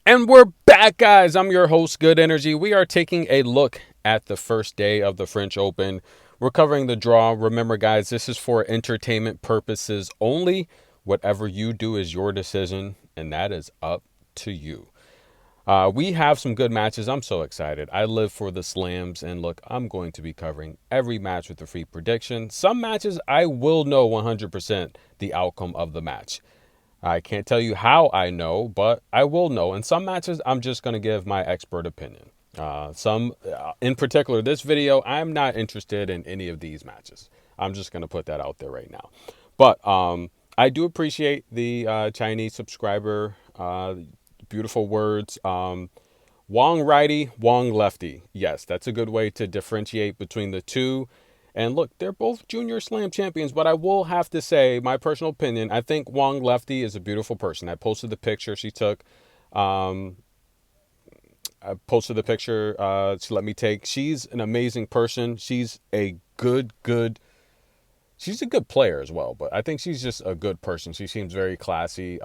And we're back, guys. I'm your host, Good Energy. We are taking a look at the first day of the French Open. We're covering the draw. Remember, guys, this is for entertainment purposes only. Whatever you do is your decision, and that is up to you. We have some good matches. I'm so excited. I live for the slams, and look, I'm going to be covering every match with a free prediction. Some matches I will know 100% the outcome of the match. I can't tell you how I know, but I will know. In some matches, I'm just going to give my expert opinion. In particular, this video, I'm not interested in any of these matches. I'm just going to put that out there right now. But I do appreciate the Chinese subscriber. Beautiful words. Wong righty, Wong lefty. Yes, that's a good way to differentiate between the two. And look, they're both junior slam champions, but I will have to say, my personal opinion, I think Wong Lefty is a beautiful person. I posted the picture she took. I posted the picture she let me take. She's an amazing person. She's a she's a good player as well, but I think she's just a good person. She seems very classy,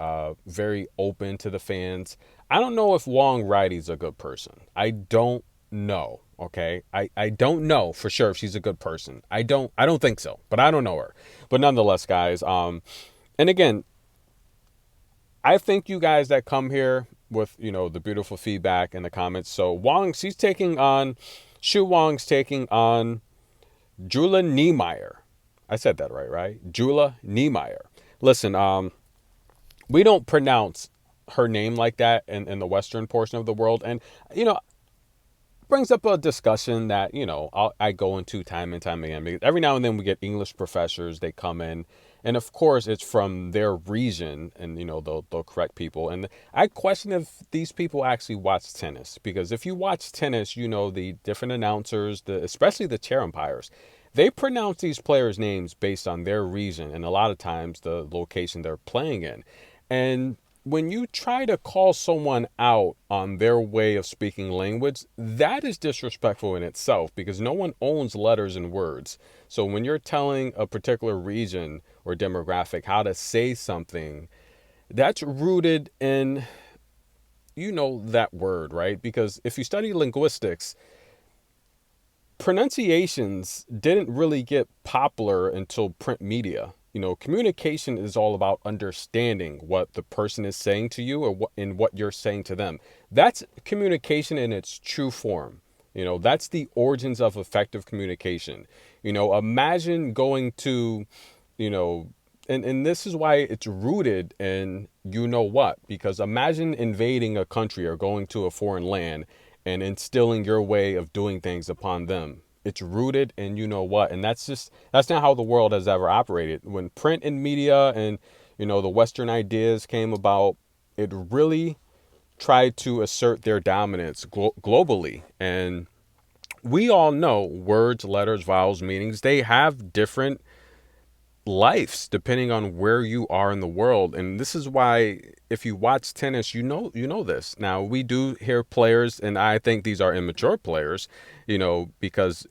very open to the fans. I don't know if Wong Righty's a good person. I don't know. Okay. I don't know for sure if she's a good person. I don't think so, but I don't know her. But nonetheless, guys, and again, I thank you guys that come here with, the beautiful feedback in the comments. So Shu Wong's taking on Jula Niemeyer. I said that right? Jula Niemeyer. Listen, we don't pronounce her name like that in the Western portion of the world. And, brings up a discussion that, I go into time and time again. Because every now and then we get English professors, they come in. And of course, it's from their region and, they'll correct people. And I question if these people actually watch tennis. Because if you watch tennis, the different announcers, especially the chair umpires, they pronounce these players' names based on their region and a lot of times the location they're playing in. And when you try to call someone out on their way of speaking language, that is disrespectful in itself because no one owns letters and words. So when you're telling a particular region or demographic how to say something, that's rooted in, that word, right? Because if you study linguistics, pronunciations didn't really get popular until print media. Communication is all about understanding what the person is saying to you or what you're saying to them. That's communication in its true form. That's the origins of effective communication. Imagine going to, and this is why it's rooted in what, because imagine invading a country or going to a foreign land and instilling your way of doing things upon them. It's rooted in what, and that's not how the world has ever operated. When print and media and the Western ideas came about, it really tried to assert their dominance globally. And we all know words, letters, vowels, meanings, they have different lives depending on where you are in the world. And this is why if you watch tennis, you know this. Now we do hear players, and I think these are immature players, because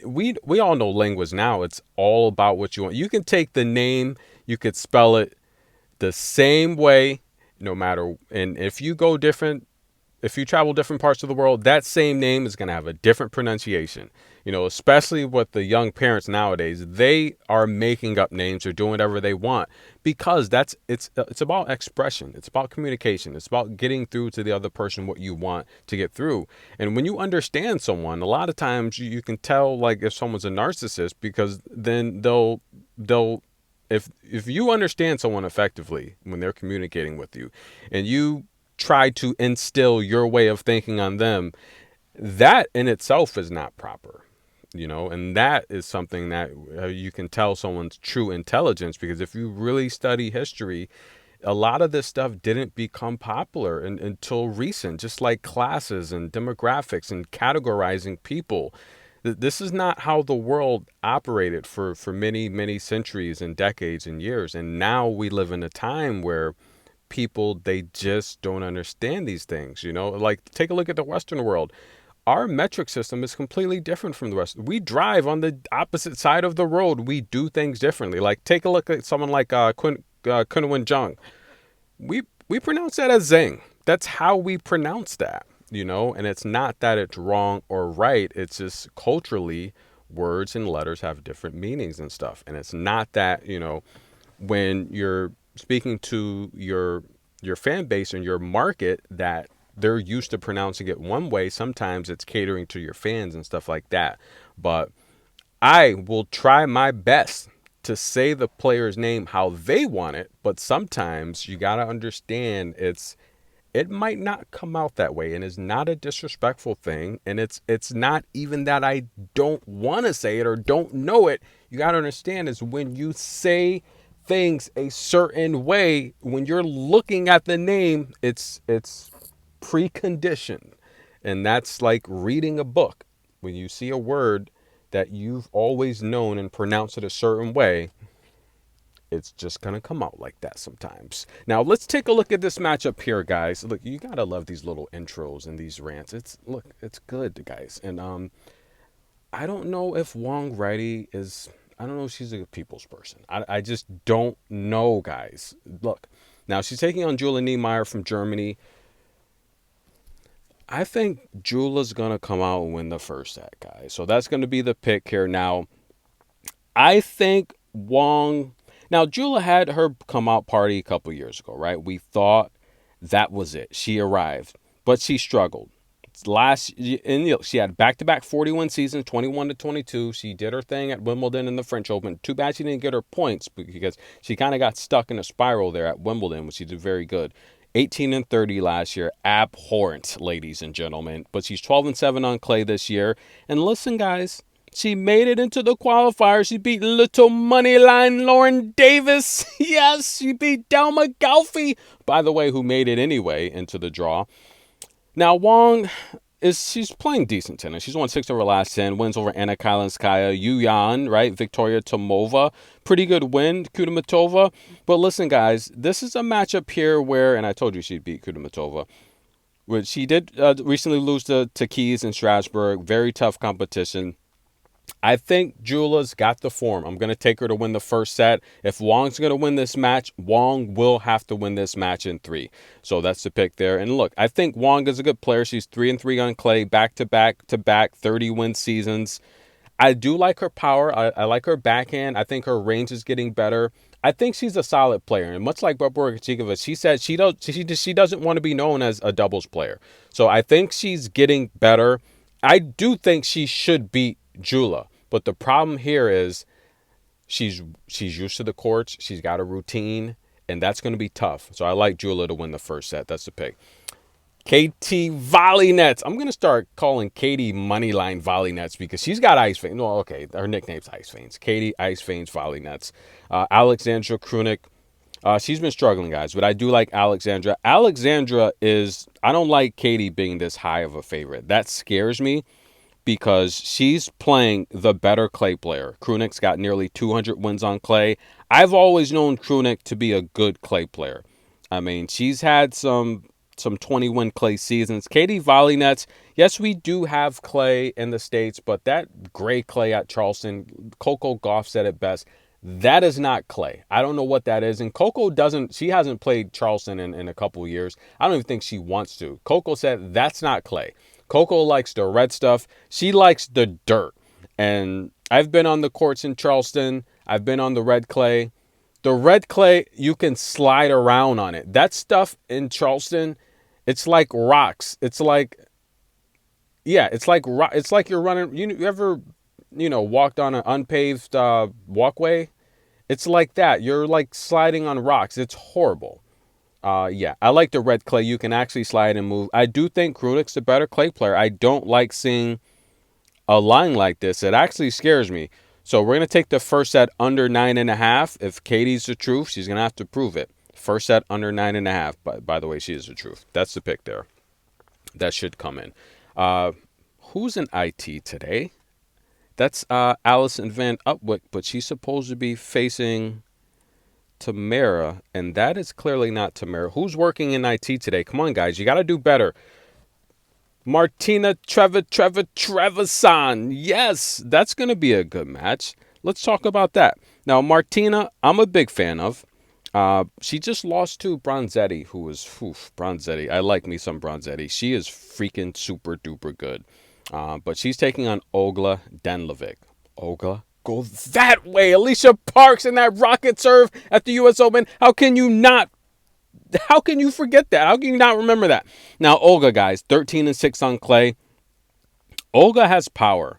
we all know language now. It's all about what you want. You can take the name, you could spell it the same way, no matter. And if you travel different parts of the world, that same name is going to have a different pronunciation. Especially with the young parents nowadays, they are making up names or doing whatever they want because it's about expression. It's about communication. It's about getting through to the other person what you want to get through. And when you understand someone, a lot of times you can tell like if someone's a narcissist because then they'll if you understand someone effectively when they're communicating with you and you try to instill your way of thinking on them, that in itself is not proper. And that is something that you can tell someone's true intelligence, because if you really study history, a lot of this stuff didn't become popular until recent, just like classes and demographics and categorizing people. This is not how the world operated for many, many centuries and decades and years. And now we live in a time where people, they just don't understand these things. Like take a look at the Western world. Our metric system is completely different from the rest. We drive on the opposite side of the road. We do things differently. Like take a look at someone like Kunwen Jung. We pronounce that as Zeng, that's how we pronounce that, you know? And it's not that it's wrong or right. It's just culturally, words and letters have different meanings and stuff. And it's not that, you know, when you're speaking to your fan base and your market that they're used to pronouncing it one way, sometimes it's catering to your fans and stuff like that. But I will try my best to say the player's name how they want it, but sometimes you got to understand it might not come out that way, and it's not a disrespectful thing, and it's not even that I don't want to say it or don't know it. You got to understand is when you say things a certain way, when you're looking at the name, it's preconditioned. And that's like reading a book. When you see a word that you've always known and pronounce it a certain way, it's just going to come out like that sometimes. Now, let's take a look at this matchup here, guys. Look, you got to love these little intros and these rants. It's good, guys. And I don't know if Wong Righty is, I don't know if she's a people's person. I just don't know, guys. Look, now she's taking on Jula Niemeyer from Germany. I think Jula's going to come out and win the first set, guys. So that's going to be the pick here. Now, I think Wong... Now, Jula had her come out party a couple years ago, right? We thought that was it. She arrived, but she struggled. She had back-to-back 41 seasons, 21 to 22. She did her thing at Wimbledon and the French Open. Too bad she didn't get her points because she kind of got stuck in a spiral there at Wimbledon, which she did very good. 18 and 30 last year. Abhorrent, ladies and gentlemen. But she's 12 and 7 on clay this year. And listen, guys, she made it into the qualifier. She beat Little Moneyline Lauren Davis. Yes, she beat Delma Galfi, by the way, who made it anyway into the draw. Now, Wong she's playing decent tennis. She's won 6 of her last 10, wins over Anna Kalinskaya, Yu Yan, right? Victoria Tomova. Pretty good win, Kudermetova. But listen, guys, this is a matchup here where, and I told you she'd beat Kudermetova, which she did recently lose to Keys in Strasbourg. Very tough competition. I think Jula's got the form. I'm going to take her to win the first set. If Wong's going to win this match, Wong will have to win this match in 3. So that's the pick there. And look, I think Wong is a good player. She's 3 and 3 on clay, back-to-back 30-win seasons. I do like her power. I like her backhand. I think her range is getting better. I think she's a solid player. And much like Barbora Krejcikova, she said she doesn't want to be known as a doubles player. So I think she's getting better. I do think she should beat Jula, but the problem here is she's used to the courts. She's got a routine, and that's going to be tough. So I like Jula to win the first set. That's the pick. Katie Volynets. I'm going to start calling Katie Moneyline Volynets because she's got ice veins. Well, okay, her nickname's Ice Veins. Katie Ice Veins Volynets. Alexandra Krunik. She's been struggling, guys, but I do like Alexandra. Alexandra is, I don't like Katie being this high of a favorite. That scares me, because she's playing the better clay player. Krunik's got nearly 200 wins on clay. I've always known Krunik to be a good clay player. I mean, she's had some 20-win clay seasons. Katie Volynets, yes, we do have clay in the States, but that gray clay at Charleston, Coco Gauff said it best, that is not clay. I don't know what that is. And Coco she hasn't played Charleston in a couple years. I don't even think she wants to. Coco said that's not clay. Coco likes the red stuff. She likes the dirt. And I've been on the courts in Charleston. I've been on the red clay. The red clay, you can slide around on it. That stuff in Charleston, it's like rocks. It's like you're running. You ever, walked on an unpaved walkway? It's like that. You're like sliding on rocks. It's horrible. I like the red clay. You can actually slide and move. I do think Krunik's the better clay player. I don't like seeing a line like this. It actually scares me. So we're going to take the first set under 9.5. If Katie's the truth, she's going to have to prove it. First set under 9.5. By the way, she is the truth. That's the pick there. That should come in. Who's in IT today? That's Allison Van Upwick, but she's supposed to be facing Tamara, and that is clearly not Tamara. Who's working in IT today? Come on, guys. You got to do better. Martina Trevisan. Yes, that's going to be a good match. Let's talk about that. Now, Martina, I'm a big fan of. She just lost to Bronzetti, who was Bronzetti. I like me some Bronzetti. She is freaking super duper good. But she's taking on Olga Denlovic. Olga, go that way. Alicia Parks in that rocket serve at the U.S. Open. How can you not? How can you forget that? How can you not remember that? Now, Olga, guys, 13-6 on clay. Olga has power.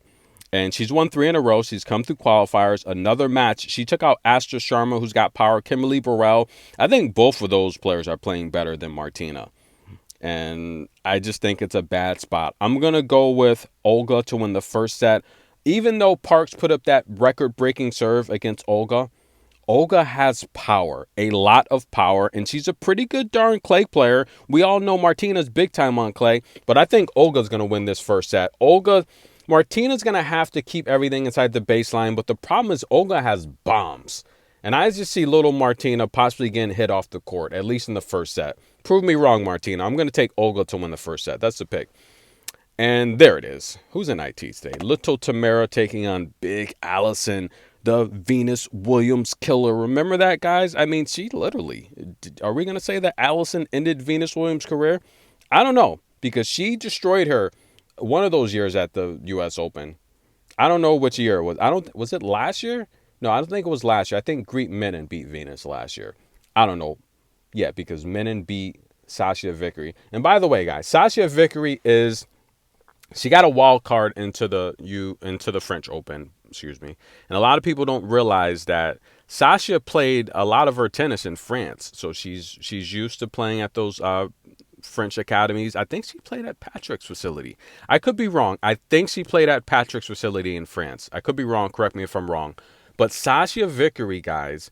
And she's won 3 in a row. She's come through qualifiers. Another match. She took out Astra Sharma, who's got power. Kimberly Burrell. I think both of those players are playing better than Martina. And I just think it's a bad spot. I'm going to go with Olga to win the first set. Even though Parks put up that record-breaking serve against Olga, Olga has power, a lot of power, and she's a pretty good darn clay player. We all know Martina's big time on clay, but I think Olga's going to win this first set. Martina's going to have to keep everything inside the baseline, but the problem is Olga has bombs. And I just see little Martina possibly getting hit off the court, at least in the first set. Prove me wrong, Martina. I'm going to take Olga to win the first set. That's the pick. And there it is. Who's in IT today? Little Tamara taking on Big Allison, the Venus Williams killer. Remember that, guys? I mean, she literally, are we going to say that Allison ended Venus Williams' career? I don't know, because she destroyed her one of those years at the U.S. Open. I don't know which year it was. Was it last year? No, I don't think it was last year. I think Greet Menon beat Venus last year. I don't know. Yeah, because Menon beat Sasha Vickery. And by the way, guys, Sasha Vickery she got a wild card into the French Open, excuse me. And a lot of people don't realize that Sasha played a lot of her tennis in France. So she's used to playing at those French academies. I think she played at Patrick's facility. I could be wrong. I think she played at Patrick's facility in France. I could be wrong. Correct me if I'm wrong. But Sasha Vickery, guys,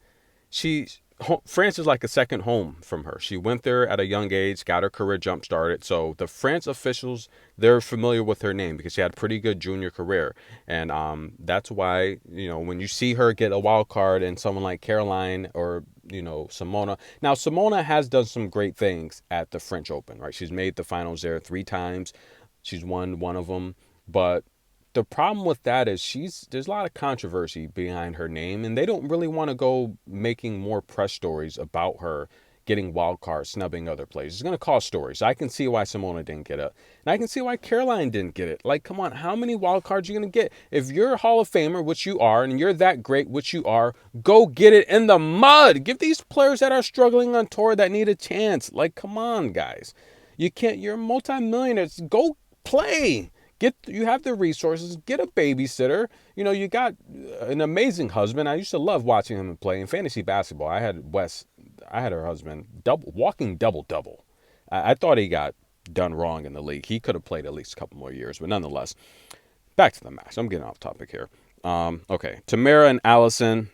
France is like a second home from her. She went there at a young age, got her career jump started. So the France officials, they're familiar with her name because she had a pretty good junior career. And that's why, when you see her get a wild card and someone like Caroline or, Simona. Now, Simona has done some great things at the French Open, right? She's made the finals there 3 times. She's won one of them. But the problem with that is there's a lot of controversy behind her name, and they don't really want to go making more press stories about her getting wild cards, snubbing other players. It's going to cause stories. I can see why Simona didn't get it. And I can see why Caroline didn't get it. Like, come on, how many wild cards are you going to get? If you're a Hall of Famer, which you are, and you're that great, which you are, go get it in the mud. Give these players that are struggling on tour that need a chance. Like, come on, guys. You're multi-millionaires. Go play. You have the resources. Get a babysitter. You got an amazing husband. I used to love watching him play in fantasy basketball. I had her husband walking double. I thought he got done wrong in the league. He could have played at least a couple more years, but nonetheless, back to the match. I'm getting off topic here. Okay, Tamara and Allison.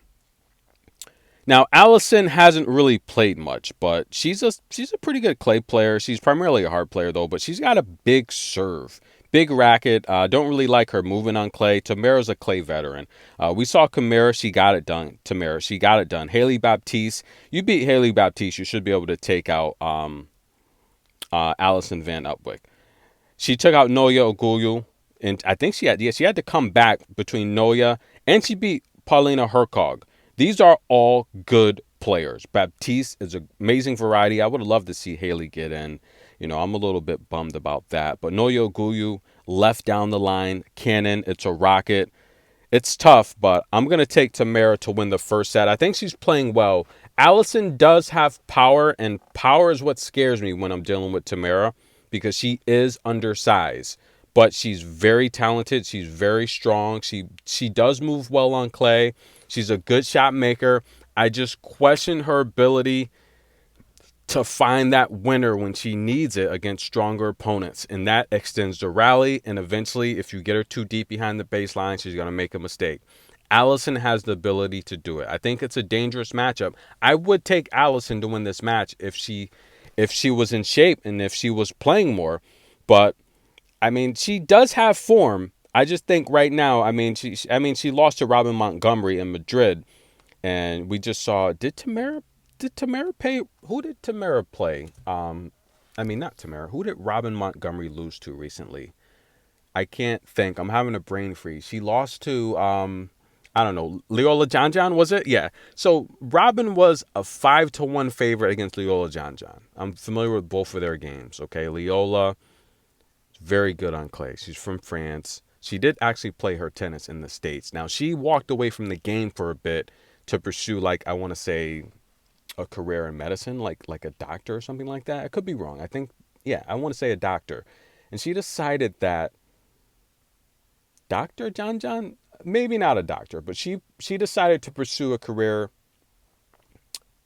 Now, Allison hasn't really played much, but she's a pretty good clay player. She's primarily a hard player, though, but she's got a big serve. Big racket. Don't really like her moving on clay. Tamara's a clay veteran. We saw Tamara. She got it done. Haley Baptiste. You beat Haley Baptiste, you should be able to take out Allison Van Upwick. She took out Noya Ogulu, and I think she had to come back between Noya, and she beat Paulina Hercog. These are all good players. Baptiste is an amazing variety. I would have loved to see Haley get in. I'm a little bit bummed about that. But Noyo Guyu left down the line. Cannon, it's a rocket. It's tough, but I'm going to take Tamara to win the first set. I think she's playing well. Allison does have power, and power is what scares me when I'm dealing with Tamara because she is undersized. But she's very talented. She's very strong. She does move well on clay. She's a good shot maker. I just question her ability to find that winner when she needs it against stronger opponents. And that extends the rally. And eventually, if you get her too deep behind the baseline, she's going to make a mistake. Allison has the ability to do it. I think it's a dangerous matchup. I would take Allison to win this match if she was in shape and if she was playing more. But, I mean, she does have form. I just think right now, she lost to Robin Montgomery in Madrid. And we just saw, Did Tamara play? Who did Tamara play? Not Tamara. Who did Robin Montgomery lose to recently? I can't think. I'm having a brain freeze. She lost to, I don't know, Leola John, was it? Yeah. So Robin was a 5-1 favorite against Leola John. I'm familiar with both of their games. Okay, Leola, very good on clay. She's from France. She did actually play her tennis in the States. Now she walked away from the game for a bit to pursue, like, I want to say, a career in medicine, like a doctor or something like that. I could be wrong. I think, yeah, I want to say a doctor. And she decided that Dr. John, maybe not a doctor, but she decided to pursue a career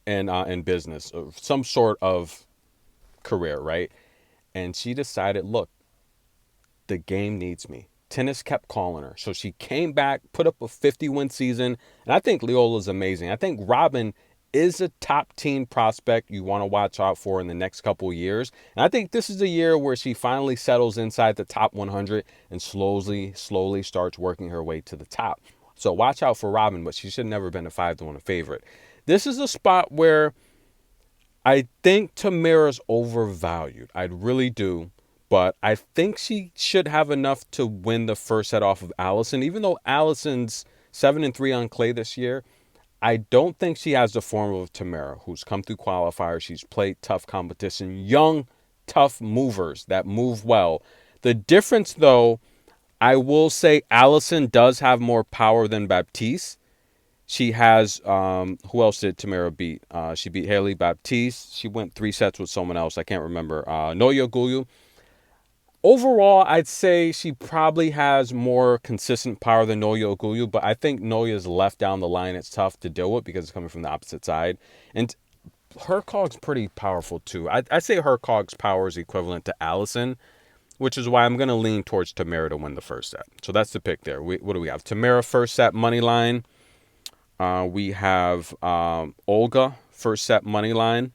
in business, of some sort of career, right? And she decided, look, the game needs me. Tennis kept calling her. So she came back, put up a 50-win season. And I think Leola's amazing. I think Robin is a top teen prospect you want to watch out for in the next couple of years. And I think this is the year where she finally settles inside the top 100 and slowly starts working her way to the top. So watch out for Robin, but she should have never been a 5-1 favorite. This is a spot where I think Tamara's overvalued. I really do. But I think she should have enough to win the first set off of Allison. Even though Allison's 7-3 on clay this year, I don't think she has the form of Tamara, who's come through qualifiers. She's played tough competition, young, tough movers that move well. The difference, though, I will say Allison does have more power than Baptiste. She has, who else did Tamara beat? She beat Haley Baptiste. She went 3 sets with someone else. I can't remember. Noya Gulu. Overall, I'd say she probably has more consistent power than Noya Oguyu, but I think Noya's left down the line. It's tough to deal with because it's coming from the opposite side. And Hercog's pretty powerful too. I'd say Hercog's power is equivalent to Allison, which is why I'm going to lean towards Tamara to win the first set. So that's the pick there. What do we have? Tamara first set money line. We have Olga first set money line.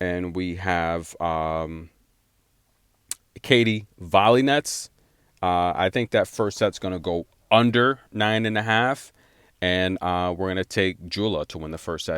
And we have Katie Volynets. I think that first set's going to go under 9.5. And we're going to take Jula to win the first set.